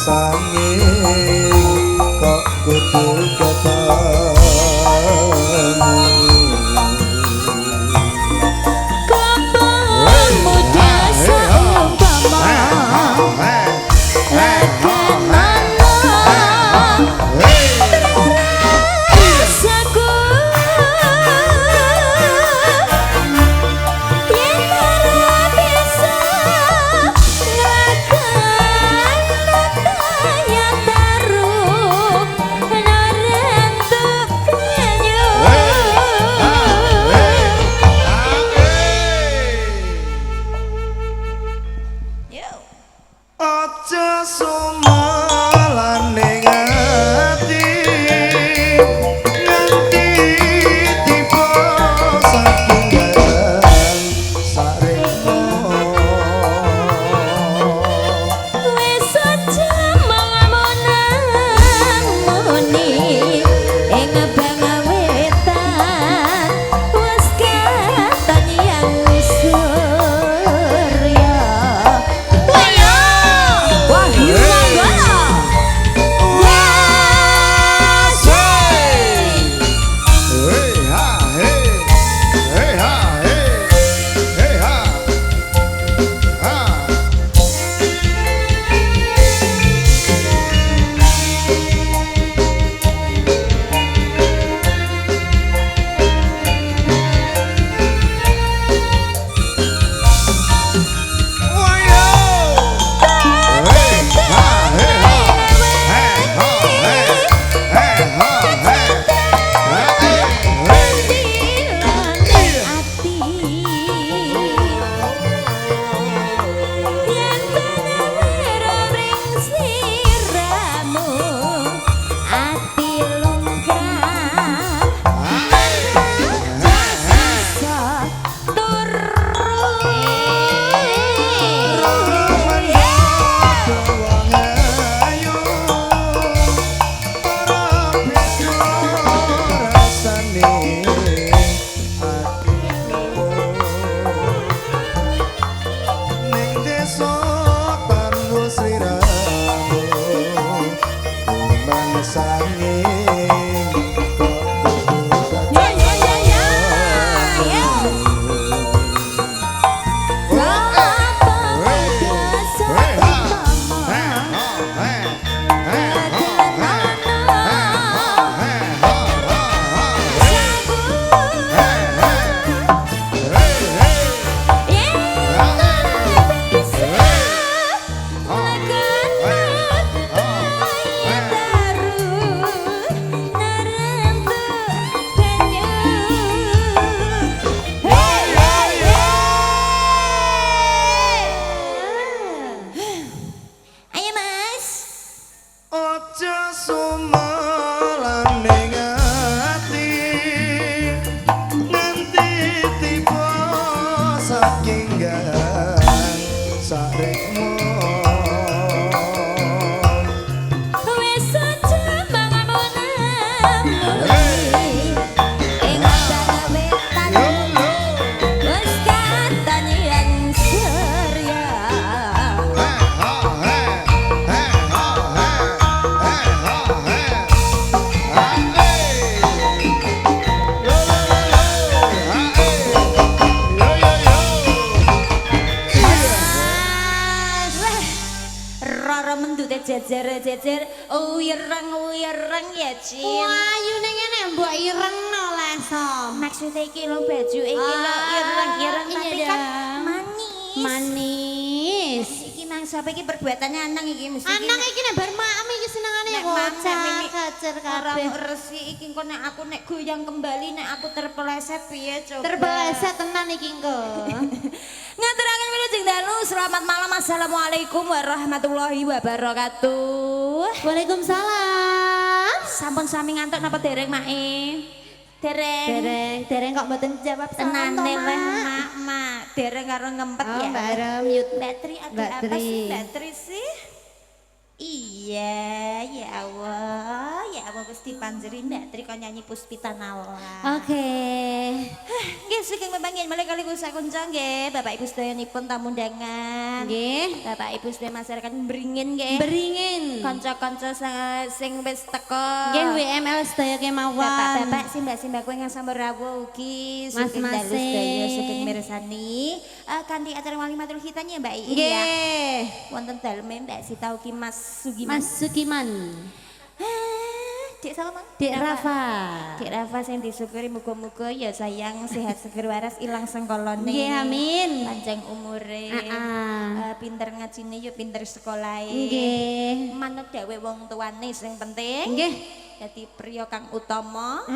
sanging kok kudu ketemu aja sumalane ngati nganti tiba saking garan saremo wis aja mangamonan muni ing bang wetan wis katon yang surya Wahyu Manggala hey ha hey hey ha hey hey ha ha aja sumalane ngati nganti tiba saking garan saremo wis aja mangamonan muni ing bang wetan wis katon yang surya Rara mendute jejer uyereng ya Cin. Wah, yune ngene mbok irengno lah som. Maksudnya iki lho baju iki lho ireng tapi kan manis. Manis. Iki mang sapa iki perbuatannya anang iki mesti. Anang iki nek bar mak iki senengane nek mam nek mimi kacer orang kabeh. resi iki kok nek aku nek goyang kembali nek aku terpeleset piye coba. Terbeleset tenan iki engko. Ngaturaken wilujeng dalu selamat malam assalamualaikum warahmatullahi wabarakatuh. Waalaikumsalam. Sampun sami ngantuk napa dereng mae? Dereng kok mboten jawab salam Tenane to, leh Mak. mak dereng karo ngempet Oh, ya. Mbak Rom, yut Bateri ada Mbak apa Tri. sih bateri sih? Iya, ya Allah Gusti panjeri Mbak Tri kon nyanyi Puspita Nala. Oke. Nggih saking pepanggen malih kali kula kunca nggih, Bapak Ibu sedayanipun tamu undangan. Nggih. Bapak Ibu sedaya masyarakat Beringin nggih. Beringin. Kanca-kanca sing wis teka. Nggih WML sedaya kemawon. Bapak-bapak simbah-simbah kowe ingkang sampun rawuh ugi sugeng dalu sedaya sugeng mirsani kanthi acara walimatul khitan ya Mbak Iin ya. Nggih. Wonten daleme Mbak Sita ugi Mas Sugiman. Mas Sukiman. Dek sama Mang? Dek Rafa. Dek Rafa sing disyukuri muga-muga ya sayang sehat seger waras ilang sengkolone. Nggih amin. Panjang umure. Pinter ngajine ya pinter sekolahe. Nggih. Manut dawuh wong tuane sing penting. Nggih. Dadi priya kang utama.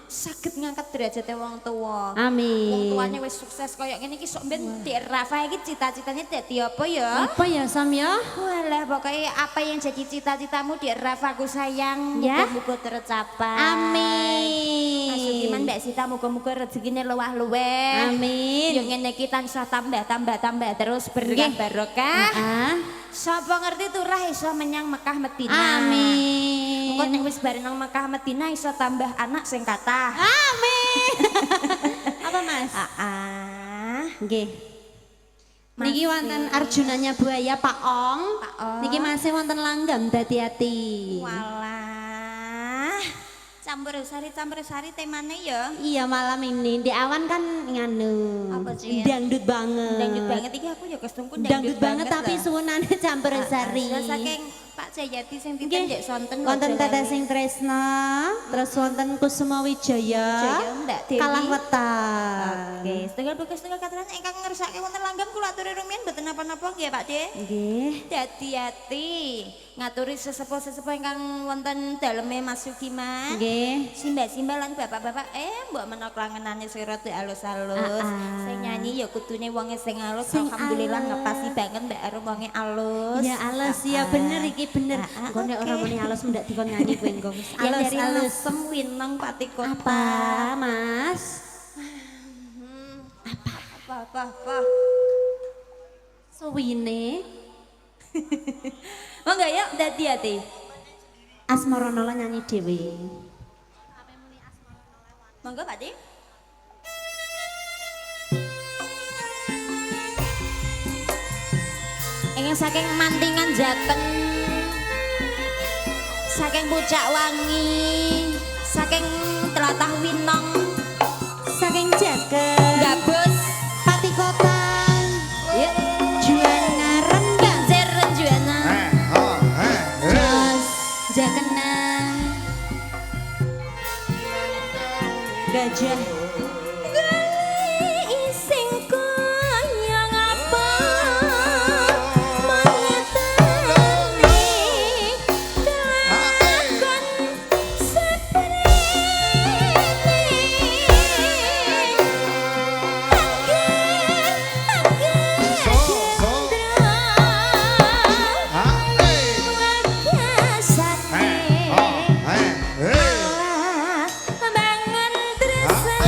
Saged ngangkat derajate wong tuwa. Amin. Wong tuane wis sukses kaya ngene iki sok ben Dek Rafa iki cita-citanya dadi apa ya? Apa ya Sam ya? Walah pokoknya apa yang jadi cita-citamu Dek Rafaku sayang Ya. muga-muga tercapai. Amin. Mas Sukiman Mbak Sita muga-muga rezekine luwah-luweh. Amin. Yo ngene iki tansah tambah terus berkah Nggih. barokah. Heeh. Sapa ngerti turah iso menyang Mekah Madinah. Amin. Engko nek wis bareng nang Mekah Madinah iso tambah anak sing kathah. Amin. Apa Mas? Nggih. Niki Masih. wonten Arjunanya buaya Pak Ong. Pak Ong. Niki masih wonten langgam dadi ati. Walah. Campur sari temane ya. Iya malam ini di awan kan nganu. Apa sih? Dangdut banget. Dangdut banget iki aku ya kostumku Dangdut banget tapi lah. suwunane campur sari. Saking Pak Jayati sing Nggih. titen ndek sonten Wonten Bojonegoro. Teteh Sing Tresna, terus wonten Kusuma Wijaya. Jaya, Mbak Dewi. Kalah wetan. Oke, setunggal buka setunggal kataran ingkang ngersake wonten langgam kula aturi rumiyin mboten napa-napa nggih Pak De. Nggih. Dadi-ati ngaturi sesepuh-sesepuh ingkang wonten daleme Mas Sugiman. Nggih. Simbah-simbah lan bapak-bapak mbok menawa klangenane sing rada alus-alus. Sing nyanyi ya kudune wonge sing alus. Sing Alhamdulillah alus. ngepasi banget Mbak Arum wonge alus. Ya alus ya bener iki bener. Engko nek ora muni alus mendak dikon nyanyi kowe engko. Yang Alus dari alus. Lesem Winong Pati Kota. Apa, Mas? Apa. Suwine Oh enggak ya, dadi ati. Asmarono lah nyanyi dhewe. Monggo Pak De. Ingin saking mantingan Jateng, saking Pucak Wangi, saking Tlatah Winong, Saking Jaken, Gabus, Pati Kota, ya, Juana Rendang, Pincir Juana, Jos, Jakena, Gajah, ising koyang apa mengetani kelakon seprene bangun tresna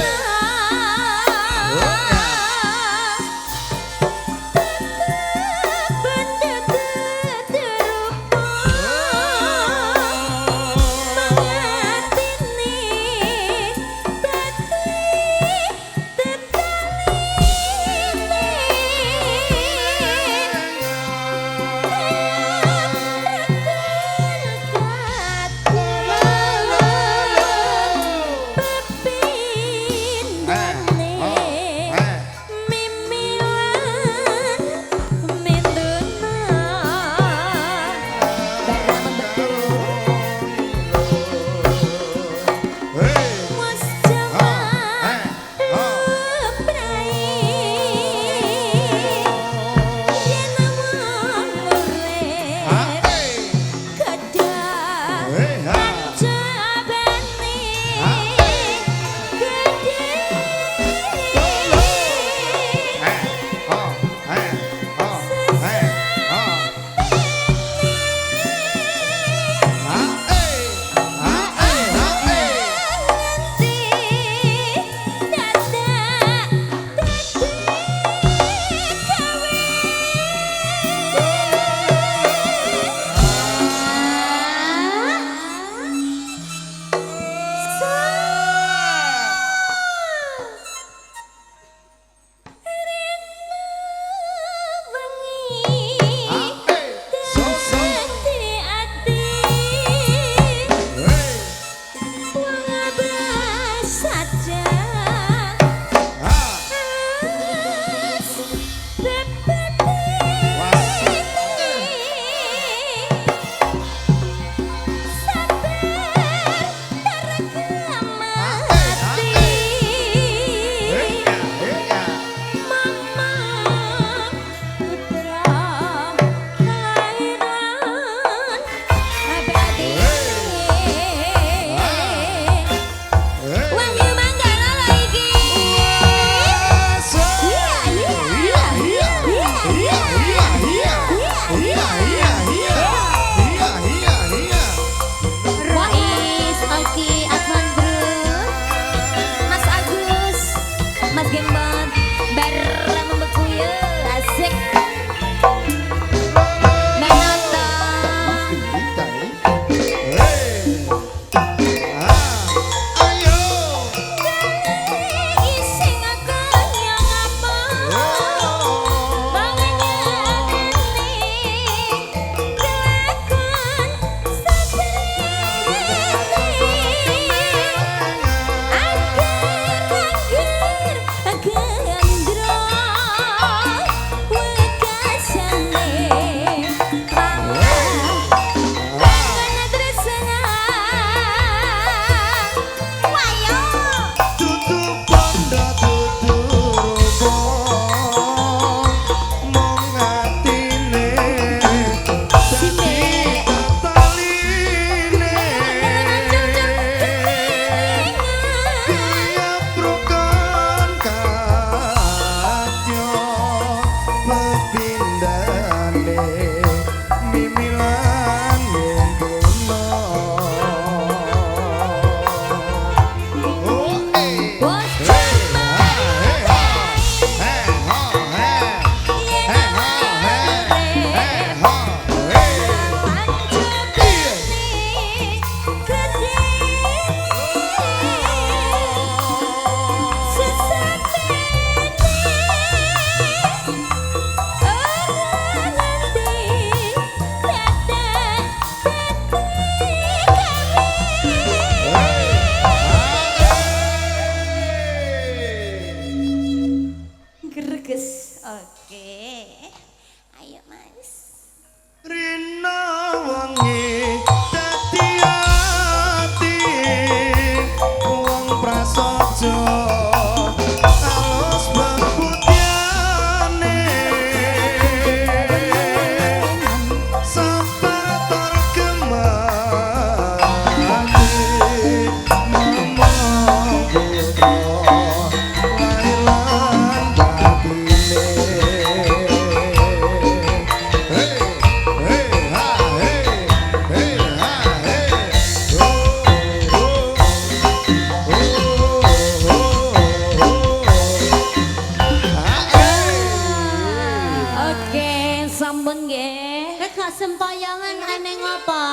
sempoyongan aneh ngopo?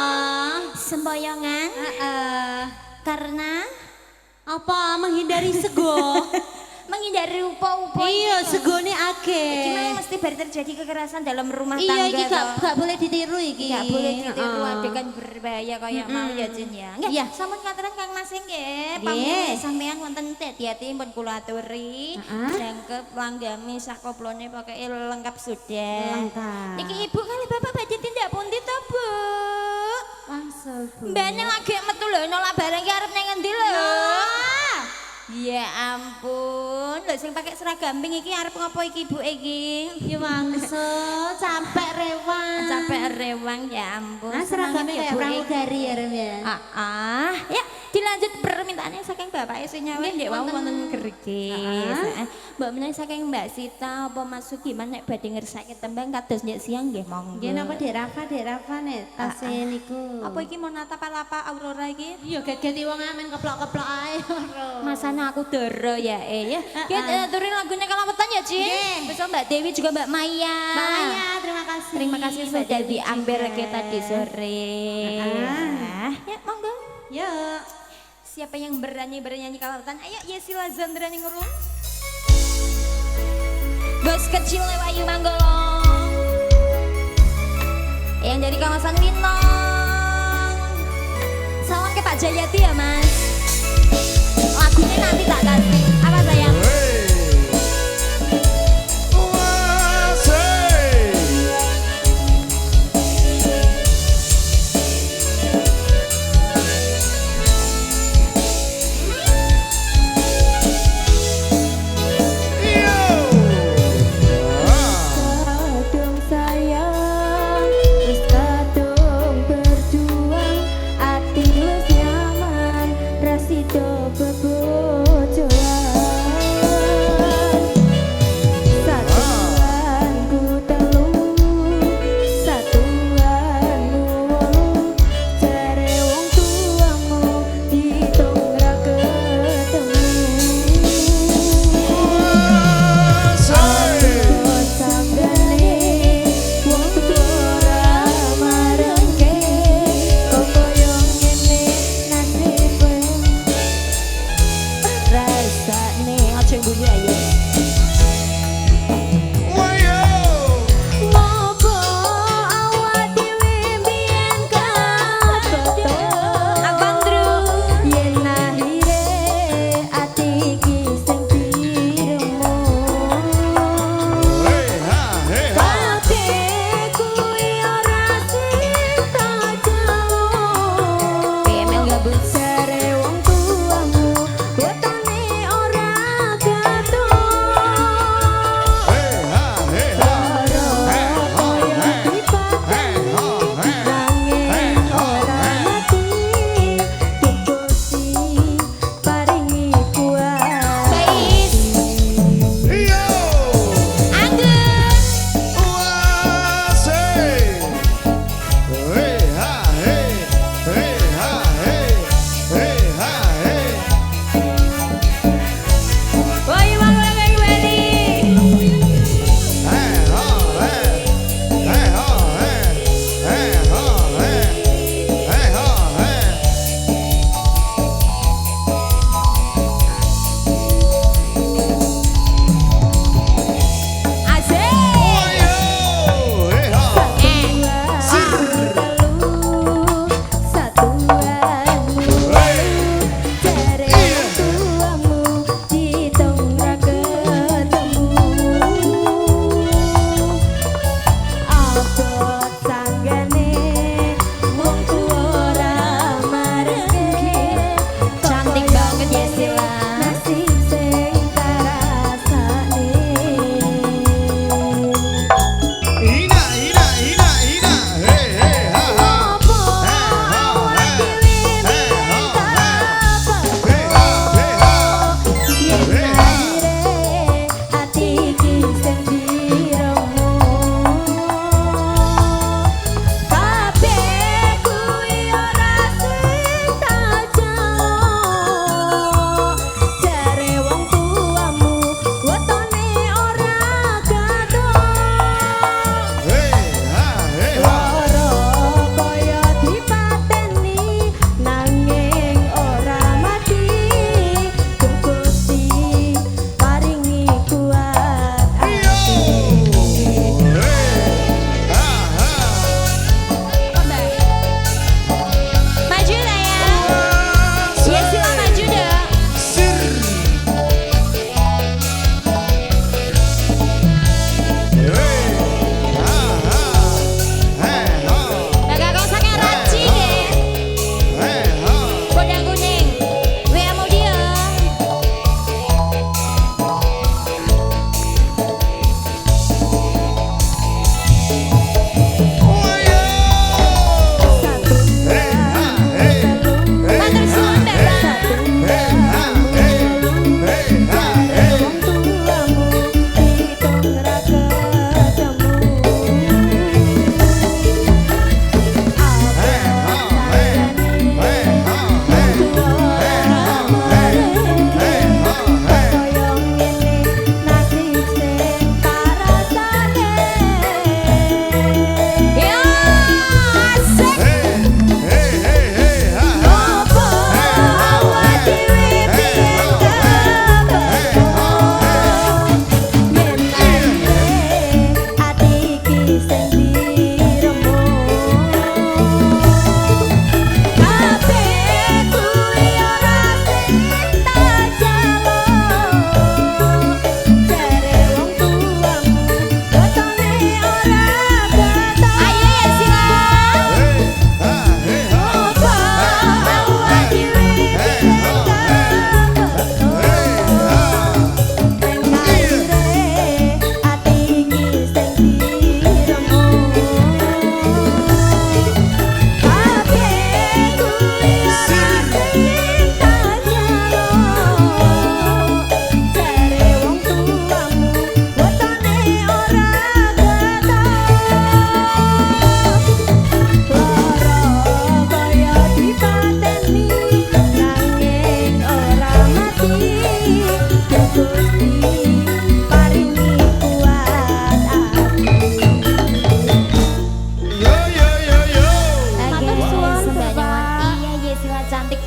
Semboyongan karena Apa menghindari sego? menghindari rupa-rupa. Iya, segone akeh. Iki memang mesti baru terjadi kekerasan dalam rumah Iya, tangga. iki gak boleh ditiru iki. Gak boleh ditiru adegan berbahaya kayak mau ya Jin ya. Nggih, Iya. sampun ngateran Kang Mas nggih. Nggih. Pamit sampean wonten hati-hati pun kula aturi. Jangkep langgami sakoplone pakai lengkap sudah. Lengkap. Niki Ibu kali Bapak badhe tindak pundi to, Bu? Langsung. Mbane lagi metu lho nolak barang ki arep nang endi lho? Ya ampun, lho sing pakai seragam pink iki arep ngopo iki Ibu iki? Ya maksud capek rewang. Capek rewang ya ampun. Nah, seragamnya kayak pramugari ya Rem ya. Ya dilanjut permintaannya saking Bapak Senyawa ndek wau wonten Gregis. Mbak menawi saking Mbak Sita apa Mas Sugiman nek badhe ngersake tembang kados ndek siang nggih monggo. Nggih napa Dek Rafa nek tase niku. Apa iki Monata Palapa Aurora iki? Iya ganti wong amen keplok-keplok ae. Masana aku doro ya ya. Kita turin lagunya kalametan ya Cin. Besok Mbak Dewi juga Mbak Maya. Mbak Maya, terima kasih. Terima kasih Mbak sudah Dewi diambil juga. kita di sore. Ya monggo. Yuk. Siapa yang berani bernyanyi kalametan? Ayo Yesila Zandra Ningrum. Bos kecil Lewayu Manggolong. Yang dari kawasan Winong. Salam ke Pak Jayati ya Mas. Lagunya nanti tak kasih. Apa sayang? Kadung sayang, terus kadung berjuang, ati wis nyaman.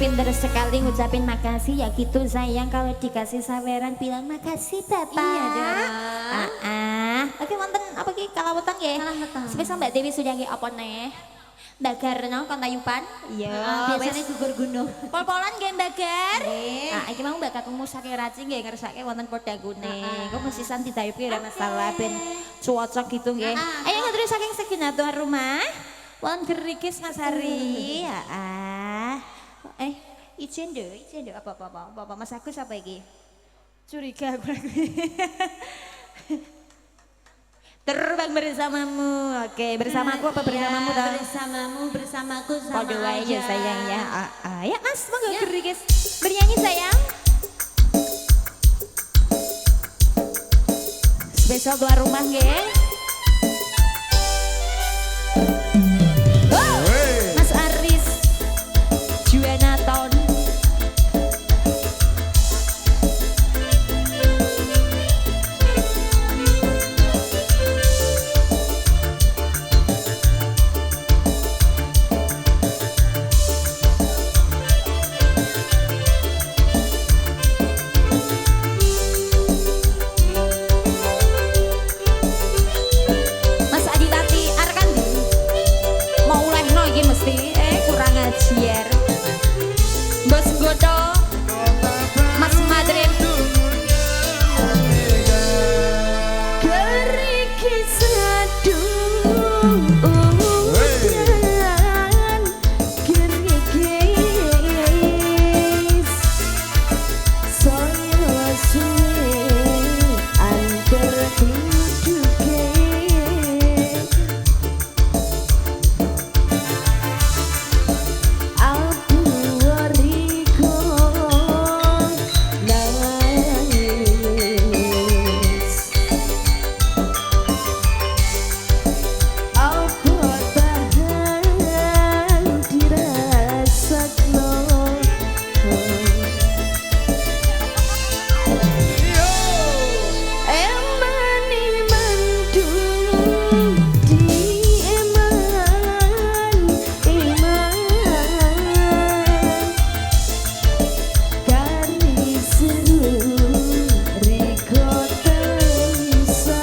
pinter sekali ngucapin makasih ya gitu sayang kalau dikasih saweran bilang makasih Bapak. Iya dong. Oke wonten apa ki kalawetan nggih? Kalawetan. Spesial Mbak Dewi sudah nggih apa neh? Mbak Garno kontayupan. Iya. Biasanya gugur gunung. Pol-polan nggih Mbak Gar. Nggih. Iki mau Mbak Kakung musake raci nggih ngersake wonten podagune. Kok mesisan didayupi ora masalah ben cuocok gitu nggih. Ayo ngetri saking segina tuan rumah. Won gerikis Mas Hari. Izin deh apa Mas Agus apa iki? Curiga aku lagi. Terbang bersamamu. Oke, bersamaku apa bersamamu Ya, toh? bersamamu, bersamaku sama Podo wae ya aja. sayang ya. Ya Mas, monggo gerikis. Bernyanyi sayang. Spesial tuan rumah nggih. Mas Aris Juenaton. Mas Adi Tati Arkandi mau ulehno iki mesti kurang ajar. Bos Godo Mas Madrid gerikis aduh gerikis saya suwe antar duduke aku wariko nangis apa tahan dirasakno emani mandu di eman kari seru riko tersay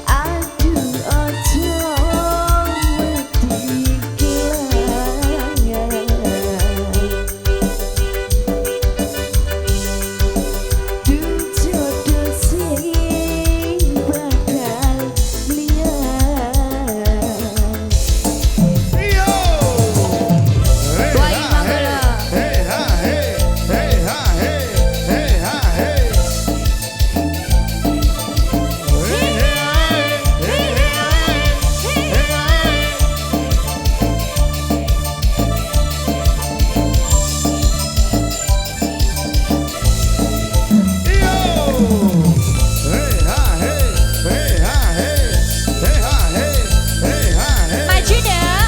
aduh ojo wedi kelangan jodoh sing bakal liyan. Maju dah.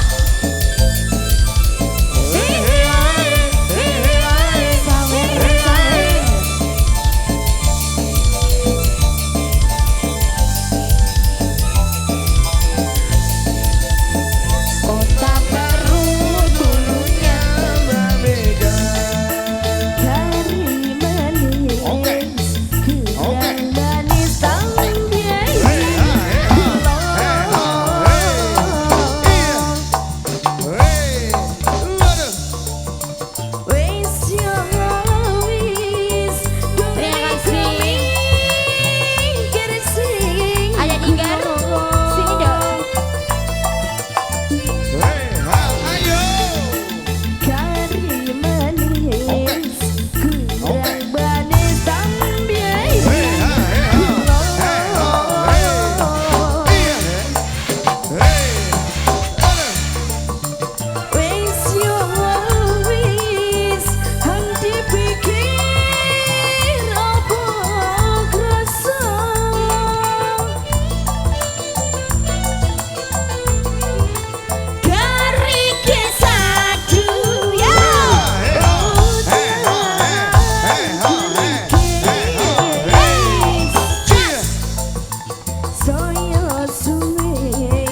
Kota baru dulunya kari manis kurang manis ada tinggal sini dong. Kari manis kurang manis tambiai wis yo wis henti pikir apa krasa kari kesadu ya saya suwe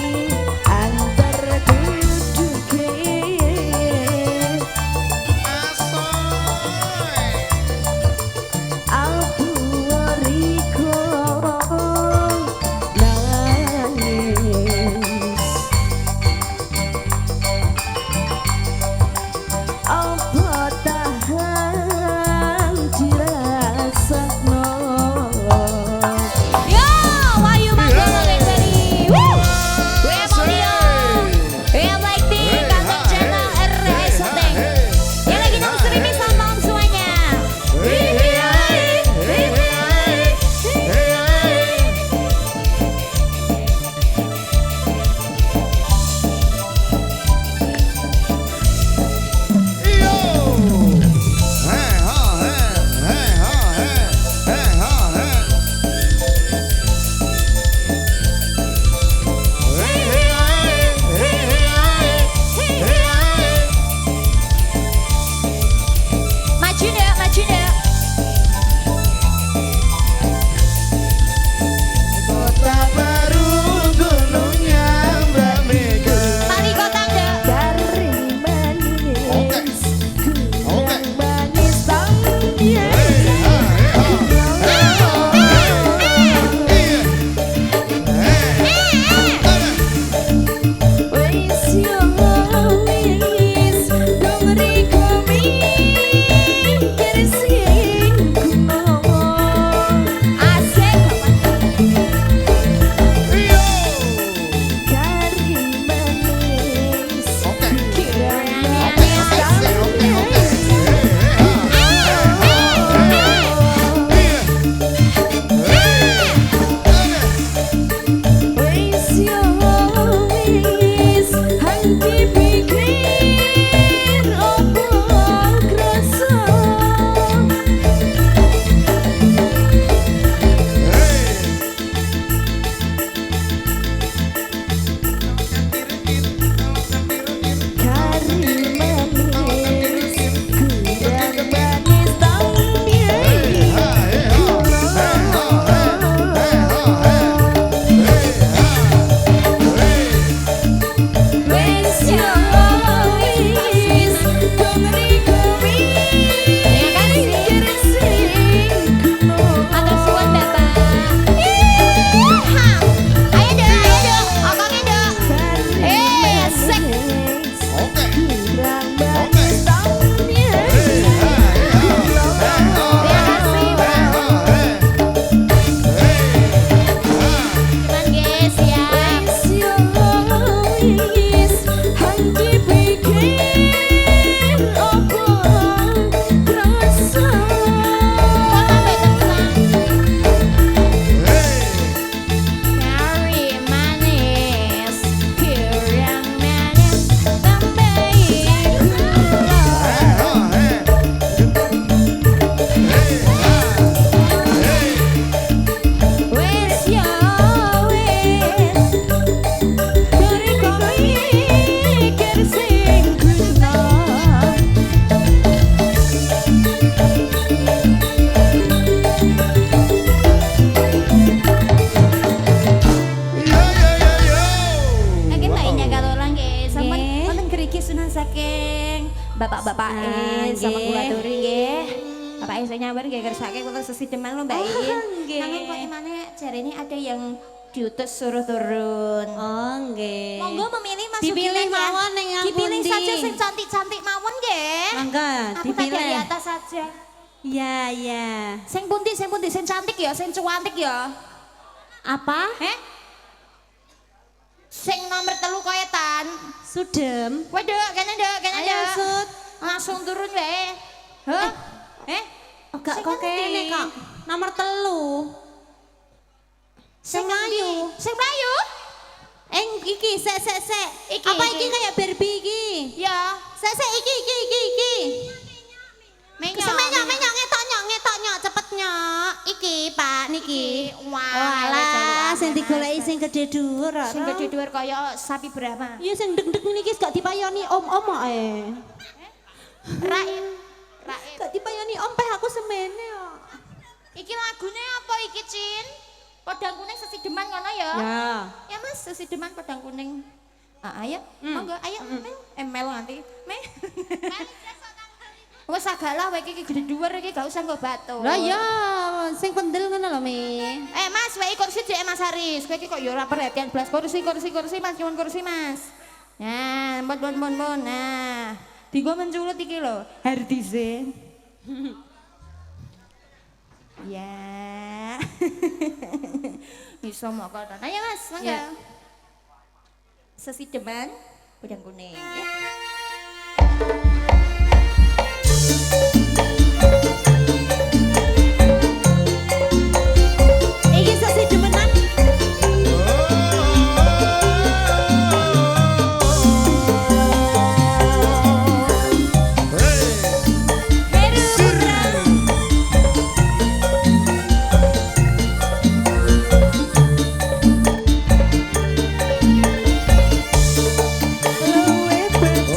Bapak sama kula aturi nggih. Bapak sing nyamber nggih kersake kula sesideman lho Mbak In. nggih. Nanging kok emane jarene ada yang diutus suruh turun. Oh nggih. Monggo memilih Mas Dipilih Sugiman ya. mawon ning yang Dipilih pundi? saja sing cantik-cantik mawon nggih. Mangga Aku tak dipilih. dari atas saja. Iya, iya. Sing pundi, sing cantik ya, sing cuantik ya. Apa? Sing nomor 3 koetan. Sudem. Kowe Dek, kene Dek, kene Ayo, Dek. Sud. Langsung turun wae. Hah? Oh, gak Sing kok ngendi? kene kok. Nomor 3. Sing ayu. Sing mlayu? Iki sek. Iki, Apa iki. iki kayak Barbie iki? Ya. Sek iki. Menyok. Menyok ngetok nyok cepet nyok. Iki Pak niki. Wah, Walah, sing digoleki sing gede dhuwur. Sing gede dhuwur kaya sapi Brahma. Iya sing deg-deg niki gak dipayoni om-om ae. Raib. Gak dipayoni om peh aku semene kok. Iki lagune apa iki, Cin? Podang kuning sesideman ngono ya? Ya. Ya Mas, sesideman podang kuning. Ayo, monggo, ayo, Mel nanti. Mel. Wes agalah wae iki gede dhuwur iki gak usah nggo batu. Lah ya, sing pendel ngono lho, Mi. Mas, wae kursi dhek Mas Haris. Kowe iki kok ya ora perhatian blas kursi Mas, nyuwun kursi Mas. Nah, mon. Nah, dienggo menculut iki lho, hardise. Ya. Iso mok kono. Ayo Mas, monggo. Ya. Sesideman udang kuning ya. Iki sesi demenan. Heru Putra.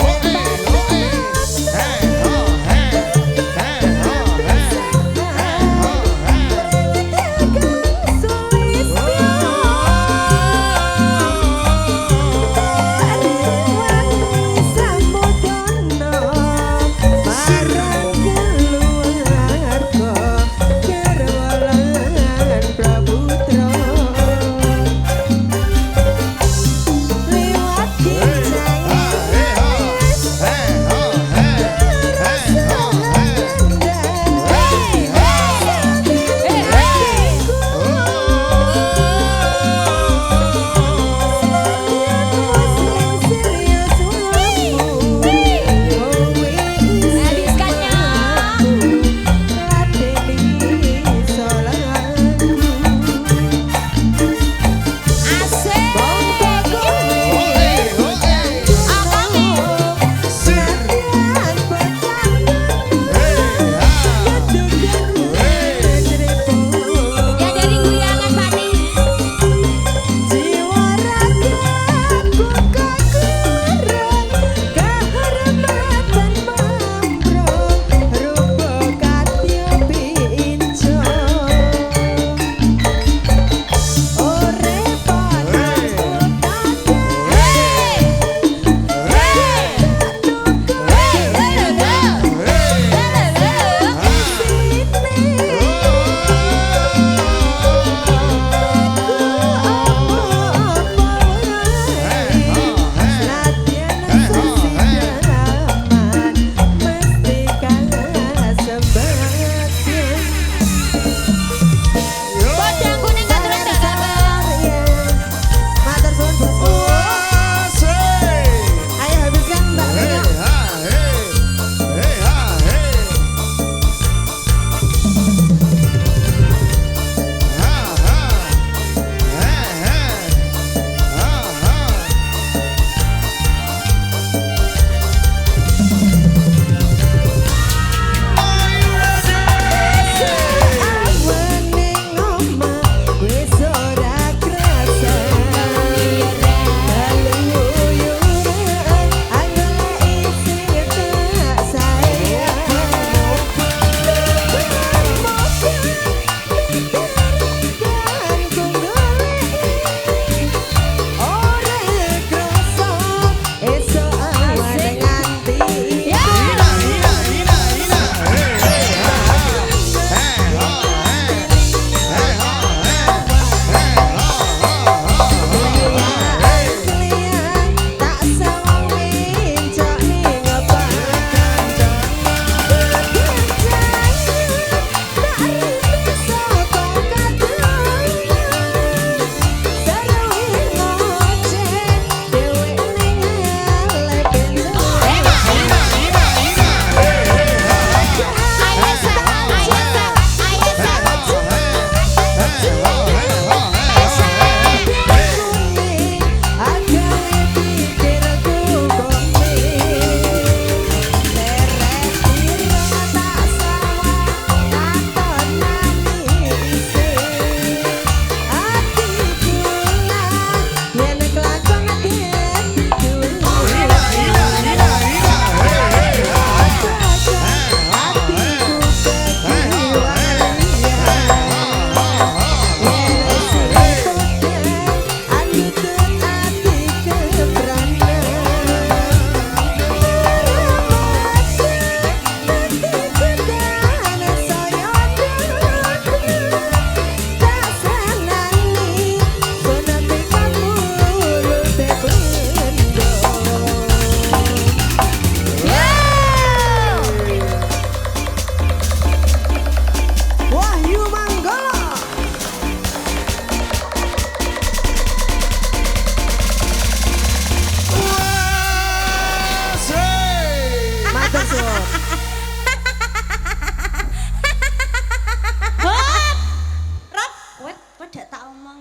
Oke, oke.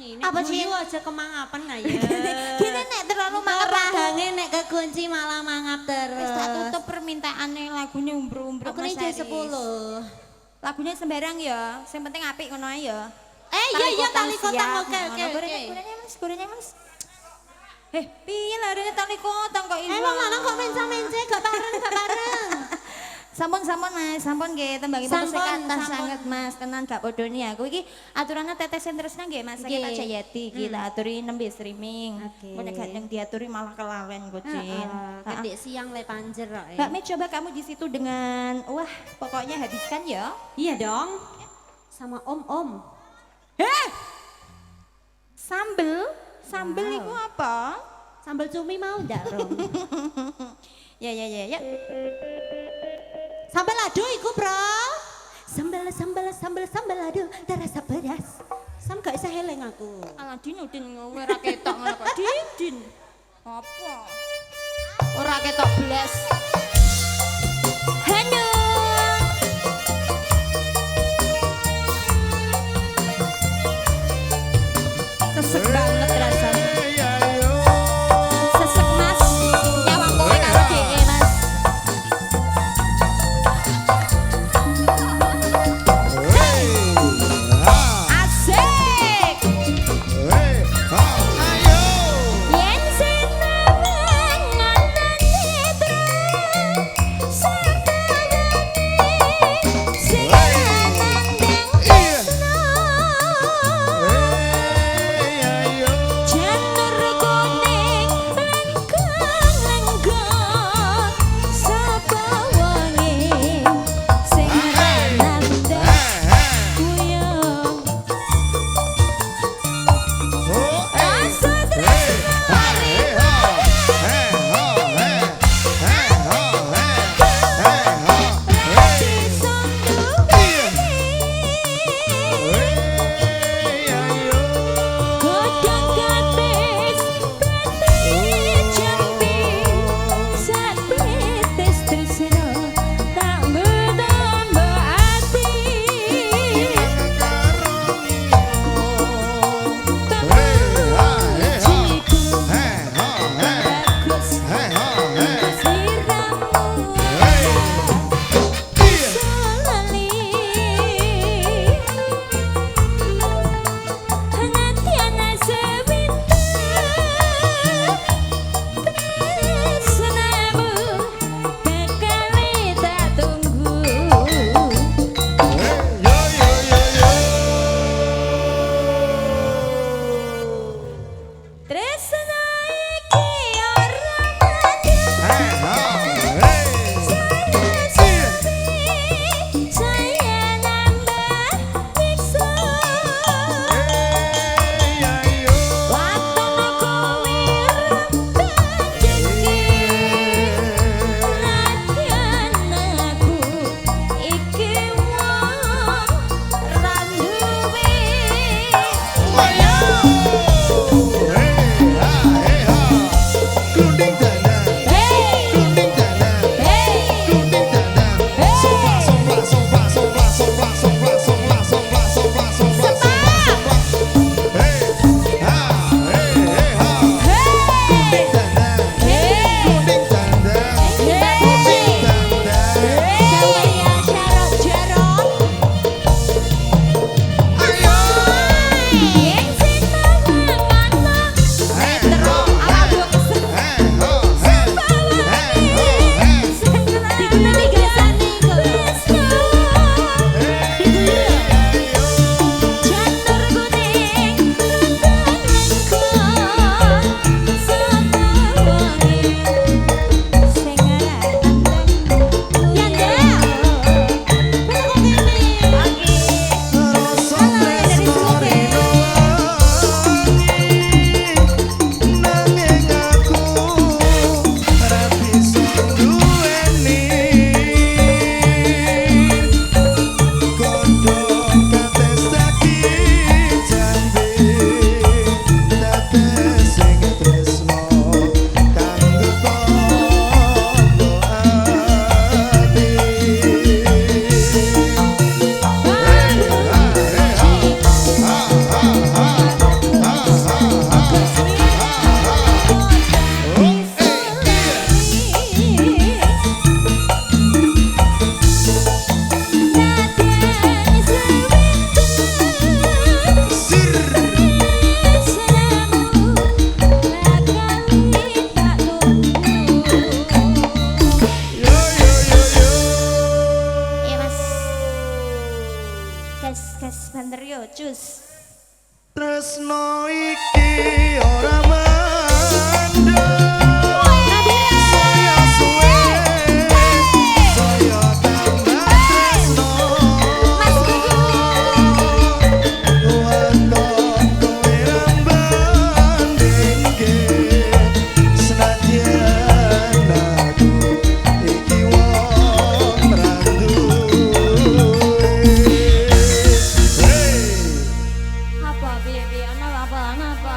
ini. Apa sih? Guyu aja kemangapan nah ya. Gini nek terlalu marah. Ragange nek kekunci malah mangap terus. Wis tak tutup permintaane lagunya umbro-umbro. Aku nih jam 10. Lagunya sembarang ya, yang penting apik ngono ae ya. Iya tali kotang siap. oke oke. Gorengnya Mas. Piye larene tali kotang kok iso? Emang mana kok menca-mence gak bareng. Sampun Mas, sampun nggih tembangipun Sampun, sekatan sampun. sanget Mas, tenan gak podo ni aku iki aturane tetesen terusna nggih Mas, saking Nggih. Pak Jayati iki tak aturi nembe streaming. Oke. Mun nek gandeng diaturi malah kelalen kucing. Kedik siang le panjer kok. Mbak Mei coba kamu di situ dengan wah pokoknya habiskan ya. Iya dong. Sama om. Sambel Wow. itu apa? Sambal cumi mau ndak, Rom? Ya. Sambal lado iku, Bro. Sambal lado terasa pedas. Sam gak bisa heleng aku. Alah Din ora ketok ngono kok. Din. Apa? Ora ketok blas. Halo. Sesek banget rasanya. Sesek Mas. Nyawang kowe karo DE Mas. Asik. Yen seneng ngoten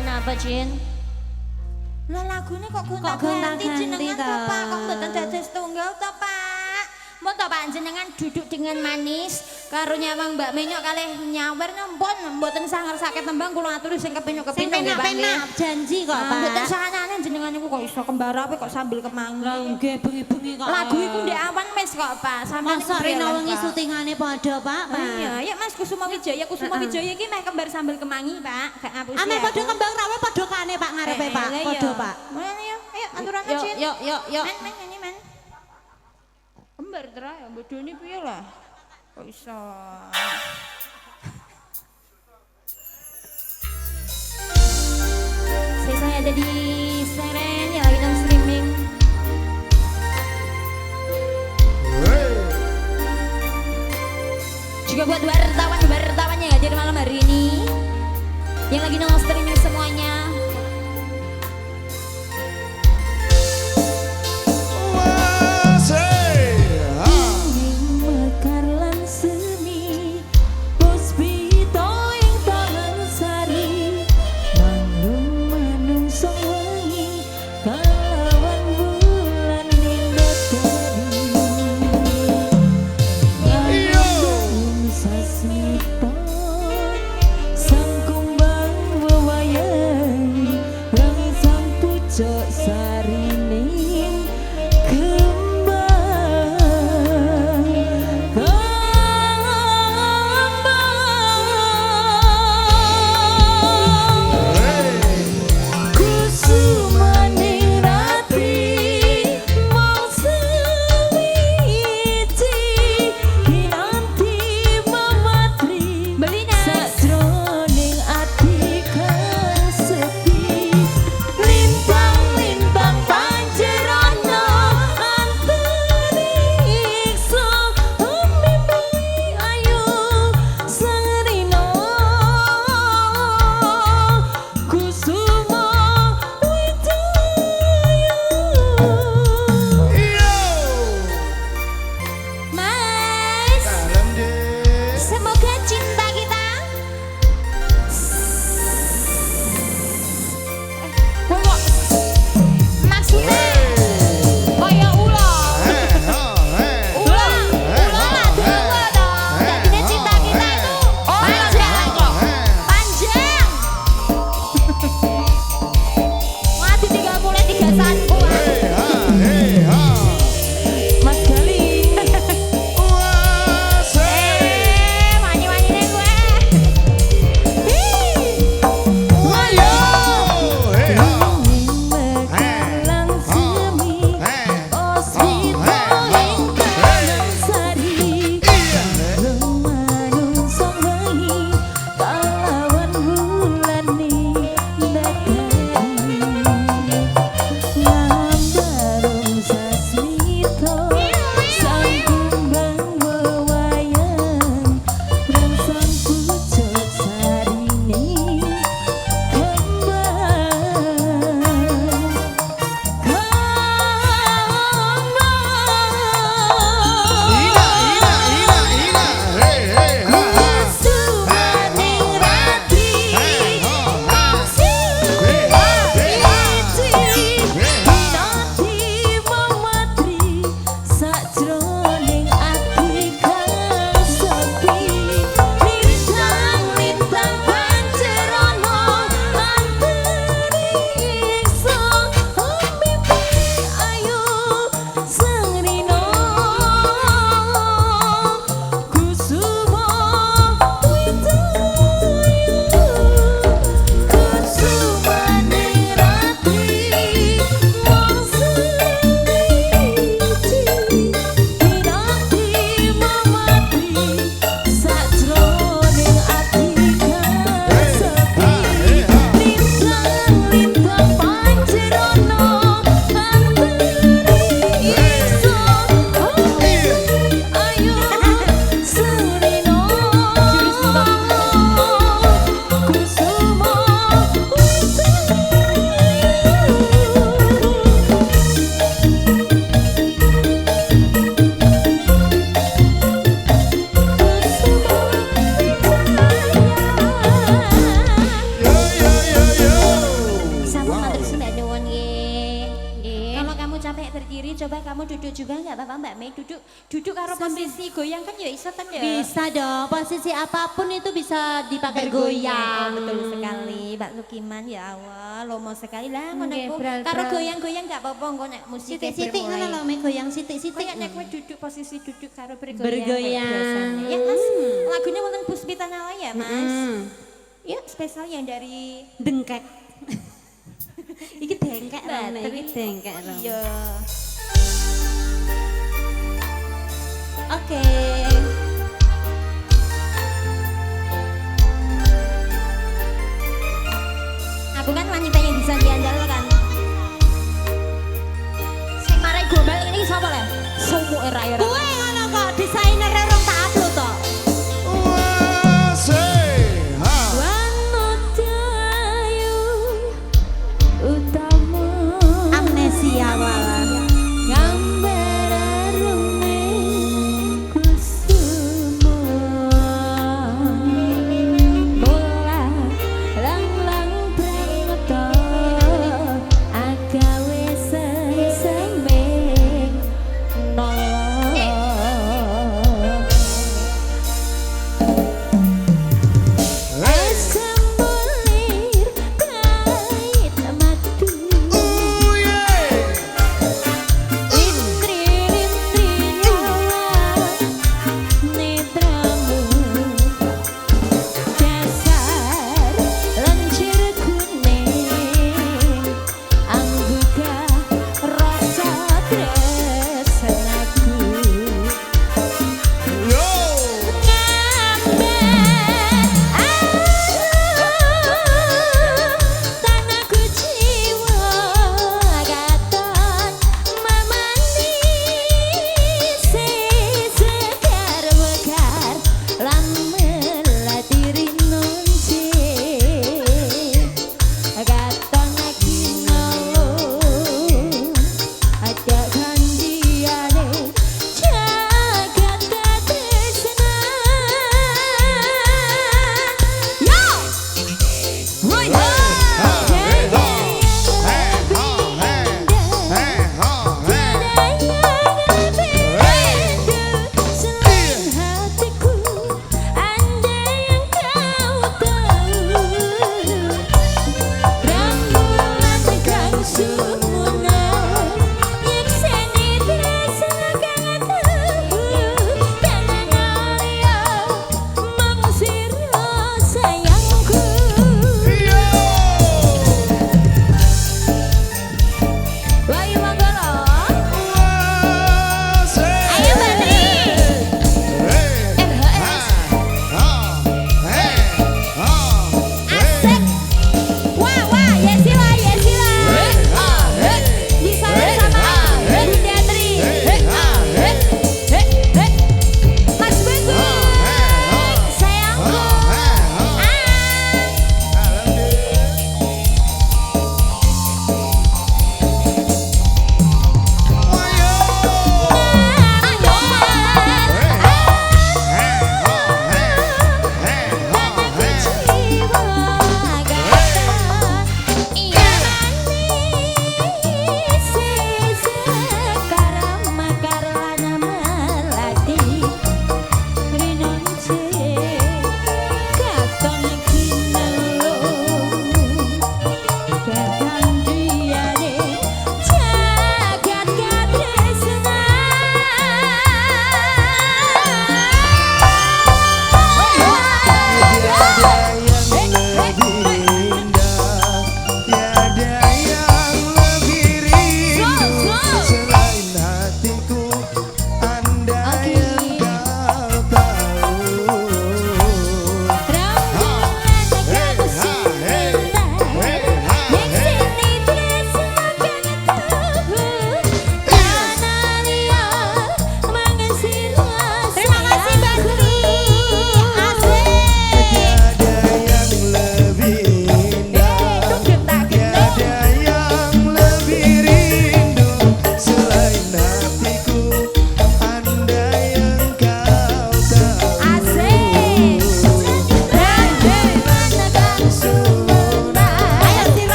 lagu apa Jin? Lah lagune kok gonta-ganti jenengan to Pak, kok mboten dados tunggal to Pak? Mun to Pak jenengan duduk dengan manis karo nyawang Mbak Menyok kalih nyawer nempun mboten sah ngersake tembang kula aturi sing kepinuk-kepinuk nggih Pak. Penak janji kok Pak. Mboten sakane jenengan niku kok iso kembar ape kok sambil kemangi. Lah nggih bengi-bengi kok. Lagu iku ndek awan wis kok Pak. Sampeyan Masa rena wengi syutingane padha Pak. Iya, ya Mas Kusuma Wijaya iki meh kembar sambil kemangi Pak. Gak ngapus. Ame padha kembang rawe padha kane Pak ngarepe Pak. Padha Pak. Ayo, ayo aturan aja. Yuk. Men nyanyi men. Kembar terus ya bodoni piye lah. Kok iso. Saya ada di Seren yang lagi nonton streaming. Juga buat wartawan yang hadir malam hari ini yang lagi nonton streaming semuanya. Sang kumbang wewayangi nek berdiri coba kamu duduk juga nggak apa-apa Mbak Mei duduk karo posisi goyang kan ya iso kan ya. Bisa dong, posisi apapun itu bisa dipakai goyang. Oh, betul sekali Mbak Lukiman ya Allah lomo sekali lah ngono Nggih, iku. Bral, Karo Bral. goyang-goyang nggak apa-apa engko nek musik Sitik-sitik ngono lho, me goyang sitik-sitik. Kayak nek kowe duduk posisi duduk karo bergoyang. Bergoyang. kayak biasanya. Ya Mas, lagunya wonten Puspita Nala ya Mas. Ya spesial yang dari Dengkek. Iki dengkek Mbak Rone, iki Tri. dengkek Rone. Iya. Oke. Aku kan wanita yang bisa diandalkan. Sing marai gombal ini sapa le? Sumu era era. Kuwe ngono kok desainer rong tak upload to. Waseha Amnesia malah.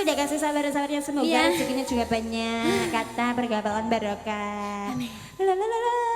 sudah kasih sabar-sabarnya, semoga Iya. rezekinya juga banyak, kata pergaulan barokah. Lalalala.